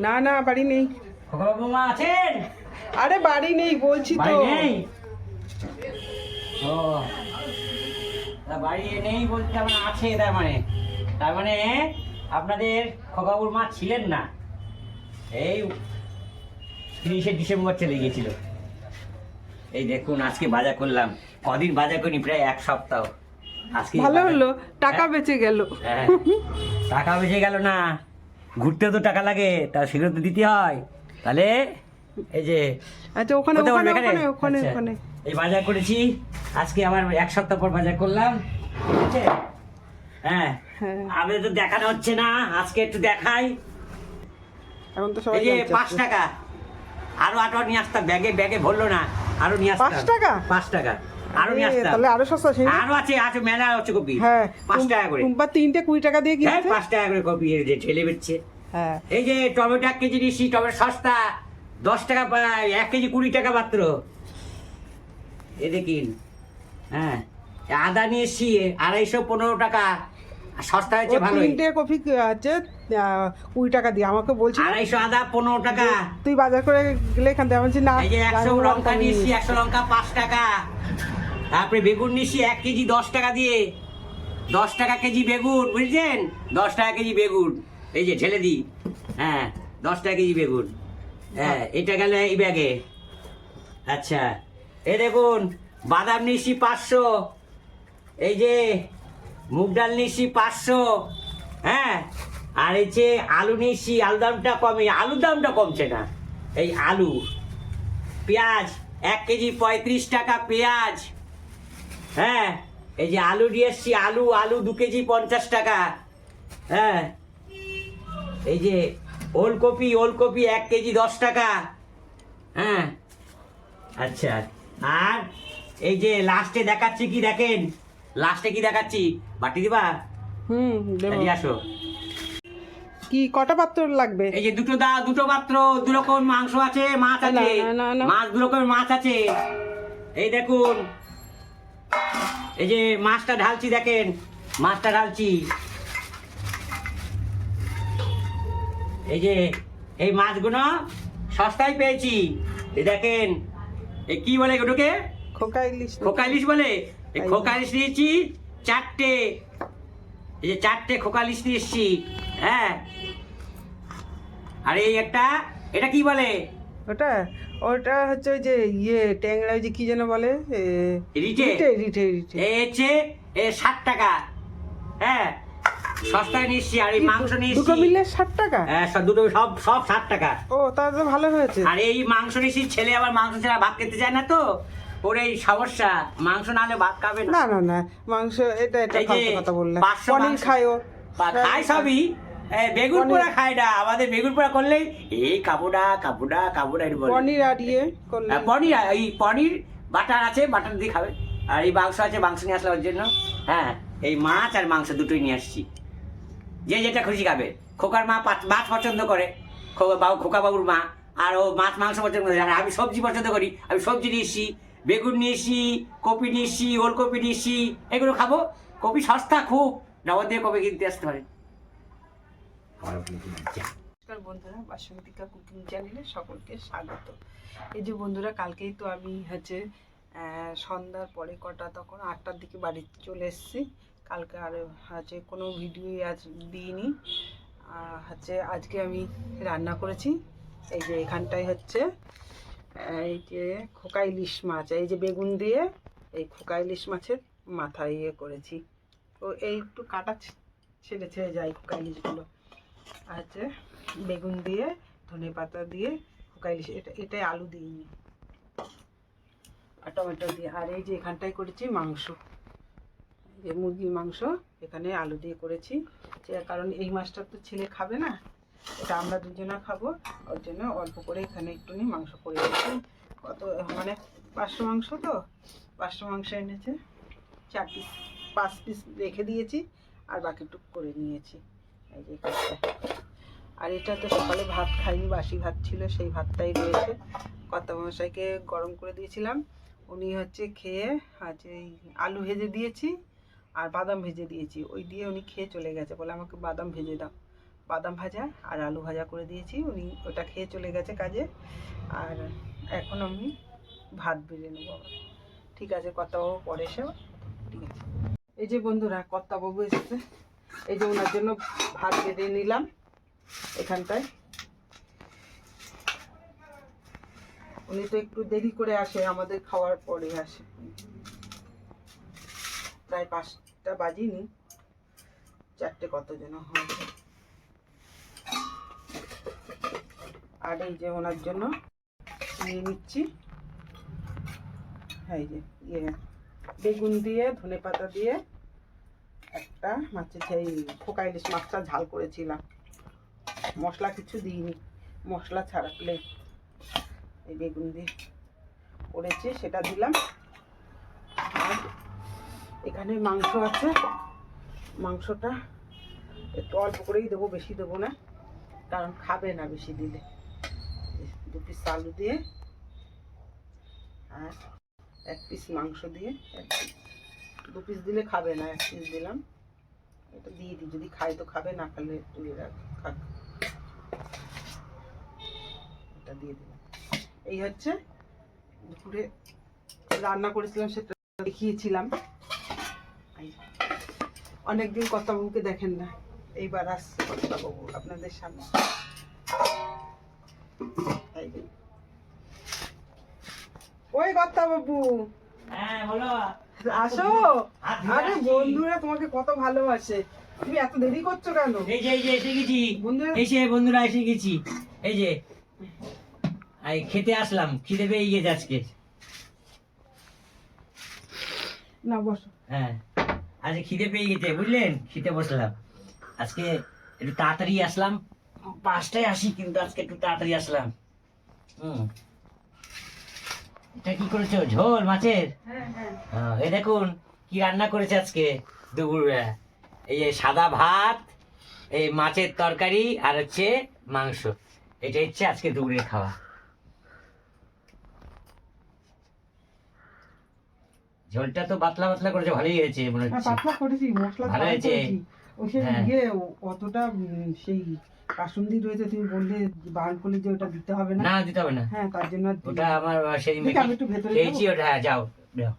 না না বাড়ি নেই। খোকাবাবু মা আছেন? আরে বাড়ি নেই বলছি তো। নেই? ও বাড়ি নেই বলতে মানে আছে, তার মানে আপনাদের খোকাবাবুর মা ছিলেন না, এই 30শে ডিসেম্বর চলে গিয়েছিল। এই দেখুন আজকে বাজার করলাম, কদিন বাজার করিনি, প্রায় 1 সপ্তাহ। আজকে ভালো হলো, টাকা বেঁচে গেল। হ্যাঁ, টাকা বেঁচে গেল না, ঘুরতেও তো টাকা লাগে, তা সেগুলো তো দিতে হয়। তাহলে এই যে আচ্ছা ওখানে ওখানে ওখানে ওখানে ওখানে এই বাজার করেছি আজকে, আবার 1 সপ্তাহ পর বাজার করলাম, ঠিক আছে? হ্যাঁ, আমি তো দেখানো হচ্ছে না, আজকে একটু দেখাই। এখন তো সবাই এই যে 5 টাকা, আরো 8 নিয়ে আসতাম, ব্যাগে ভরলো না, আরো নিয়ে আসতাম। 5 টাকা? 5 টাকা আরো নিয়ে আসতাম। তাহলে আরো সস্তা আছে। আরো আছে মেলা হচ্ছে কপি। হ্যাঁ 5 টাকা করে। টুম্পা 3টে 20 টাকা দিয়ে কিনছে। 5 টাকা করে কপি যে ঠেলে বেচছে। হ্যাঁ এই যে টমেটো 1 কেজি নিচ্ছি, টমেটো সস্তা, 10 টাকা, 1 কেজি 20 টাকা মাত্র। এ দেখিন, হ্যাঁ আদা নিয়ে এসছি 215 টাকা, সস্তা হয়েছে ভালো। 3টে কফি আছে 20 টাকা দিয়ে, আমাকে বলছি 250 আদা 15 টাকা। তুই বাজার করে গেলে এখান থেকে বলছি না। এই যে 100 লঙ্কা নিয়েছি, 100 লঙ্কা 5 টাকা। তারপরে বেগুন নিয়েছি 1 কেজি 10 টাকা দিয়ে, 10 টাকা কেজি বেগুন, বুঝছেন? 10 টাকা কেজি বেগুন, এই যে ঢেলে দিই। হ্যাঁ 10 টাকা কেজি বেগুন। হ্যাঁ এটা গেল এই ব্যাগে। আচ্ছা এই দেখুন বাদাম নিয়েছি 500, এই যে মুগ ডাল নিয়েছি 500। হ্যাঁ আর এই যে আলু নিয়েছি, আলুর দামটা কমছে না। এই আলু, পেঁয়াজ 1 কেজি 35 টাকা পেঁয়াজ। হ্যাঁ এই যে আলু নিয়ে এসছি, আলু 2 কেজি 50 টাকা। হ্যাঁ এই যে ওলকপি 1 কেজি 10 টাকা। হ্যাঁ আচ্ছা, আর এই যে লাস্টে দেখাচ্ছি কি দেখেন, বাটি দিবা? দেবো। নিয়ে আসো। কি কটা পাত্র লাগবে? এই যে দুটো পাত্র, 2 রকম মাংস আছে, মাছ আছে, মাছ 2 রকমের মাছ আছে। এই দেখুন এই যে মাছটা ঢালছি, দেখেন মাছটা ঢালছি। এই যে এই মাছগুলো সস্তায় পেয়েছি, এই দেখেন। এই কি বলে ওটাকে? খোকা ইলিশ। খোকা ইলিশ বলে। এই খোকা ইলিশ নিয়েছি 4টে, এই যে 4টে খোকা ইলিশ নিয়ে এসছি। হ্যাঁ আর এই একটা, এটা কি বলে? ওটা হচ্ছে ওই যে ট্যাংরা, ওই যে কি যেন বলে, রিটে। এই হচ্ছে 60 টাকা। হ্যাঁ সস্তায় নিচ্ছি। আর এই মাংস নিচ্ছি, দুটো মিলে 60 টাকা? হ্যাঁ দুটো সব 60 টাকা। ও তাহলে তো ভালো হয়েছে। আর এই মাংস নিচ্ছি, ছেলে আবার মাংস ছাড়া ভাত খেতে চায় না, তো ওর এই সমস্যা, মাংস না হলে ভাত খাবে না। না না মাংস এটা এই যে ফালতু কথা বললাম। 500 পনির মাংস খায়ও, খায় সবই, বেগুন পোড়া খায় না। আমাদের বেগুন পোড়া করলেই এই কাবুডা পনির আর করলে। পনির বাটার আছে, বাটার দিয়ে খাবে। আর এই মাংস আছে, মাংস নিয়ে আসলাম ওর জন্য। হ্যাঁ এই মাছ আর মাংস দুটোই নিয়ে আসছি, যে যেটা খুশি খাবে। খোকার মা মাছ পছন্দ করে, খোকা বাবুর মা, আর ও মাছ মাংস পছন্দ করে। আর আমি সবজি পছন্দ করি, আমি সবজি নিয়ে এসছি, বেগুন নিয়ে এসছি, কপি নিয়ে এসছি, ওলকপি নিয়ে এসছি। এগুলো খাবো, কপি সস্তা খুব, নগদ দিয়ে কপি কিনতে আসতে পারে। নমস্কার বন্ধুরা, বাসন্তিকা কুকিং চ্যানেলে সকলকে স্বাগত। এই যে বন্ধুরা, কালকেই তো আমি সন্ধ্যার পরে কটা, তখন 8টার দিকে বাড়ি চলে এসেছি। কালকে আর কোনো ভিডিওই আজ দিইনি। আজকে আমি রান্না করেছি। এই যে এখানটায় এই যে খোকা ইলিশ মাছ, এই যে বেগুন দিয়ে এই খোকা ইলিশ মাছের মাথা করেছি। তো এই একটু কাটা ছেড়ে যায় খোকা ইলিশগুলো। বেগুন দিয়ে, ধনেপাতা দিয়ে খোকা ইলিশ, এটাই আলু দিইনি, আর টমেটো দিয়ে। আর এই যে এখানটায় করেছি মাংস, যে মুরগির মাংস, এখানে আলু দিয়ে করেছি। কারণ এই মাছটা তো ছেলে খাবে না, এটা আমরা দুজনা খাবো, ওর জন্য অল্প করে এখানে একটুখানি মাংস করে দিয়েছি। কত 500 মাংস, তো 500 মাংস এনেছে, 5 পিস রেখে দিয়েছি, আর বাকিটুক করে নিয়েছি। এই যে আর এটা তো সকালে ভাত খাইনি, বাসি ভাত ছিল, সেই ভাতটাই রয়েছে। কর্তামশাইকে গরম করে দিয়েছিলাম, উনি খেয়ে এই আলু ভেজে দিয়েছি আর বাদাম ভেজে দিয়েছি, ওই দিয়ে উনি খেয়ে চলে গেছে, বলে আমাকে বাদাম ভেজে দাও। বাদাম ভাজা আর আলু ভাজা করে দিয়েছি, উনি ওটা খেয়ে চলে গেছে কাজে। আর এখন আমি ভাত বেড়ে নেবো আবার। ঠিক আছে, কর্তাবাবু পরে এসে, ঠিক আছে। এই যে বন্ধুরা, কর্তাবাবু এসেছে, এই যে ওনার জন্য ভাত বেড়ে নিলাম এখানটায়। উনি তো একটু দেরি করে আসে, আমাদের খাওয়ার পরে আসে, প্রায় 5টা বাজিনি, 4টে কত যেন হয়। আর এই যে ওনার জন্য নিয়ে নিচ্ছি, এই যে বেগুন দিয়ে ধনেপাতা দিয়ে একটা মাছের সেই খোকা ইলিশ মাছটা ঝাল করেছিলাম, মশলা কিছু দিইনি, মশলা ছাড়া প্লেন এই বেগুন দিয়ে করেছি, সেটা দিলাম। আর এখানে মাংস আছে, মাংসটা একটু অল্প করেই দেবো, বেশি দেবো না, কারণ খাবে না বেশি দিলে। 2 পিস আলু দিয়ে আর 1 পিস মাংস দিয়ে, 2 পিস দিলে খাবে না, 1 পিস দিলাম। এটা দিয়ে দিই, যদি খাই তো খাবে, না খালে তুলে খাক। এটা দিয়ে দিলাম। এই হচ্ছে দুপুরে রান্না করেছিলাম, সেটা দেখিয়েছিলাম। অনেকদিন কর্তাবাবুকে দেখেন না, এইবার আসছে কর্তাবাবু আপনাদের সামনে। ওই কর্তাবাবু, হ্যাঁ বলো। আসো। আরে বন্ধুরা তোমাকে কত ভালোবাসে, তুমি এত দেরি করছো কেন? এই যে এসে গেছি বন্ধুরা, বন্ধুরা এসে গেছি, এই যে খেতে আসলাম, খিদে পেয়ে গেছে আজকে। না বসো। হ্যাঁ, আজকে খিদে পেয়ে গেছে, বুঝলেন, খেতে বসলাম। আজকে একটু তাড়াতাড়ি আসলাম, 5টায় আসি, কিন্তু আজকে একটু তাড়াতাড়ি আসলাম। এটা কি করেছো, ঝোল মাছের? হ্যাঁ। এই দেখুন কি রান্না করেছে আজকে দুপুরবেলা। এই যে সাদা ভাত, এই মাছের তরকারি, আর হচ্ছে মাংস। এটা হচ্ছে আজকে দুপুরের খাওয়া। ঝোলটা তো পাতলা পাতলা করেছে, ভালোই হয়েছে মনে হচ্ছে। পাতলা করেছি, মশলা ভালো হয়েছে। ওই সে হ্যাঁ। অতটা সেই কাসুন্দি রয়েছে, তুমি বললে বারণ করলে যে ওটা দিতে হবে না। না, দিতে হবে না, হ্যাঁ, তার জন্য ওটা আমার সেদিন আমি একটু ভেতরে খেয়েছি ওটা। হ্যাঁ, যাও যাও।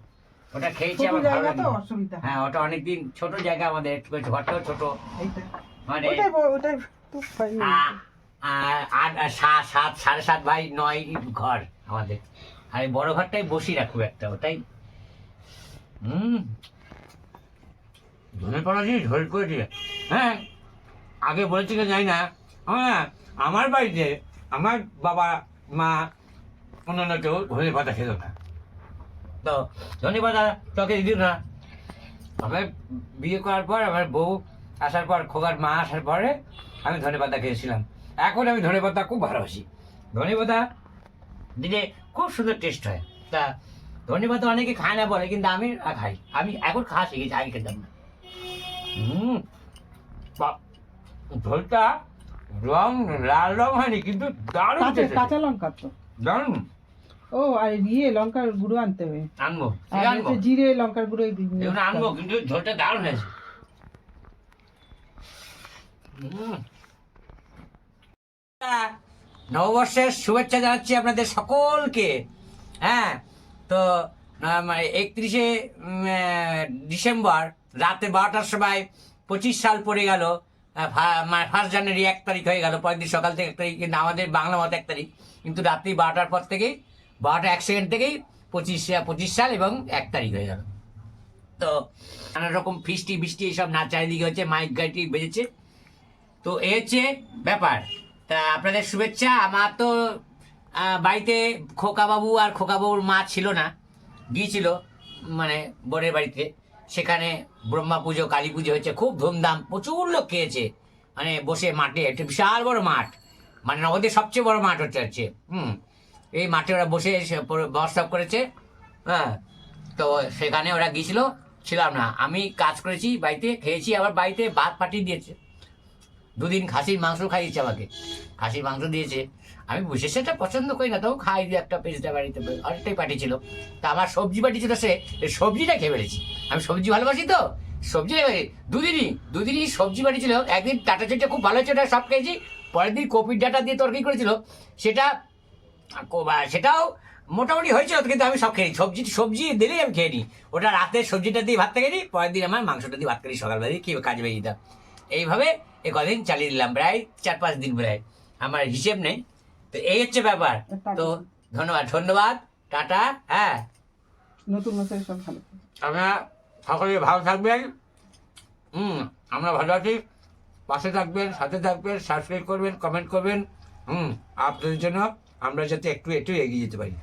ওটা খেয়েছি, আমার ভালো জায়গা তো লাগে। অসুবিধা। হ্যাঁ, ওটা অনেকদিন ছোট জায়গা আমাদের, একটু ঘরটাও ছোট, এইটা মানে ওটাই তো ফাইনাল। 7 7.5 বাই 9 ঘর আমাদের। আর এই বড় ঘরটাই বসি রাখবো একটা, ওটাই। ধনে পাতা দিয়ে ঝোল করে দিয়ে, হ্যাঁ, আগে বলেছি কি জানি না, হ্যাঁ, আমার বাড়িতে আমার বাবা মা অন্যান্য কেউ ধনে পাতা খেত না, তো ধনে পাতা তোকে দিত না। আমার বিয়ে করার পর, আমার বউ আসার পর, খোকার মা আসার পরে আমি ধনে পাতা খেয়েছিলাম। এখন আমি ধনে পাতা খুব ভালোবাসি। ধনে পাতা দিলে খুব সুন্দর টেস্ট হয়। তা ধনে পাতা অনেকে খায় না বলে, কিন্তু আমি খাই। আমি এখন খাওয়া শিখেছি, আগে খেতাম না। ঝোলটা রং লাল রং হয়নি, কিন্তু দারুণ টেস্ট, কাঁচা লঙ্কা তো দারুণ। ও, আর লঙ্কার গুঁড়ো আনতে হবে, আনবো, আর আনবো, জিরে লঙ্কার গুঁড়ো এগুলো আনবো, কিন্তু ঝোলটা দারুণ হয়েছে। নববর্ষের শুভেচ্ছা জানাচ্ছি আপনাদের সকলকে। হ্যাঁ, তো 31শে ডিসেম্বর রাতে 12টার সময় 25 সাল পড়ে গেল। 1 জানুয়ারি 1 তারিখ হয়ে গেল, পরের দিন সকাল থেকে 1 তারিখ, কিন্তু আমাদের বাংলা মতো 1 তারিখ, কিন্তু রাত্রি 12টার পর থেকেই, 12টা 1 সেকেন্ড থেকেই 25 সাল এবং 1 তারিখ হয়ে গেল। তো নানা রকম ফিস্টি বৃষ্টি এইসব না, চারিদিকে হচ্ছে মাইক গাড়ি বেজেছে। তো এই হচ্ছে ব্যাপার। তা আপনাদের শুভেচ্ছা। আমার তো বাড়িতে খোকাবাবু আর খোকাবাবুর মা ছিল না, গিয়েছিল মানে বোনের বাড়িতে। সেখানে ব্রহ্মা পুজো, কালী পুজো হয়েছে, খুব ধুমধাম, প্রচুর লোক খেয়েছে, মানে বসে মাঠে, একটা বিশাল বড় মাঠ, মানে নগদের সবচেয়ে বড় মাঠ হচ্ছে। এই মাঠে ওরা বসে বর্ষাপ করেছে। হ্যাঁ, তো সেখানে ওরা গিয়েছিল, ছিলাম না, আমি কাজ করেছি বাড়িতে, খেয়েছি, আবার বাড়িতে ভাত পাঠিয়ে দিয়েছে। 2 দিন খাসির মাংস খাইয়েছে আমাকে, খাসির মাংস দিয়েছে। আমি বিশেষ একটা পছন্দ করি না, তবু খাই, দিয়ে একটা পেজটা বাড়িতে অনেকটাই পাঠিয়েছিল। তা আমার সবজি পাঠিয়েছিল, সে সবজিটা খেয়ে ফেলেছি। আমি সবজি ভালোবাসি, তো সবজি দুদিনই সবজি বানিয়েছিল। একদিন টাটা চচ্চা খুব ভালো হয়েছে, ওটা সব খেয়েছি। পরের দিন কপির ডাঁটা দিয়ে তরকারি করেছিল, সেটাও মোটামুটি হয়েছিল, কিন্তু আমি সব খেয়ে নিই। সবজি দিলেই আমি খেয়ে নিই। ওটা রাতের সবজিটা দিয়ে ভাত খেয়ে নিই, পরের দিন আমার মাংসটা দিয়ে ভাত খেয়ে নিই, সকালবেলা দিয়ে কাজে বেরিয়ে যেতাম। এইভাবে কদিন চালিয়ে দিলাম, প্রায় 4-5 দিন প্রায়, আমার হিসেব নেই। তো এই হচ্ছে ব্যাপার। তো ধন্যবাদ, টাটা। হ্যাঁ, নতুন বছরে সব ভালো থাকবে। আপনারা সকলে ভালো থাকবেন। আমরা ভালো আছি, পাশে থাকবেন, সাথে থাকবেন, সাবস্ক্রাইব করবেন, কমেন্ট করবেন। আপনাদের জন্য আমরা যাতে একটু এগিয়ে যেতে পারি।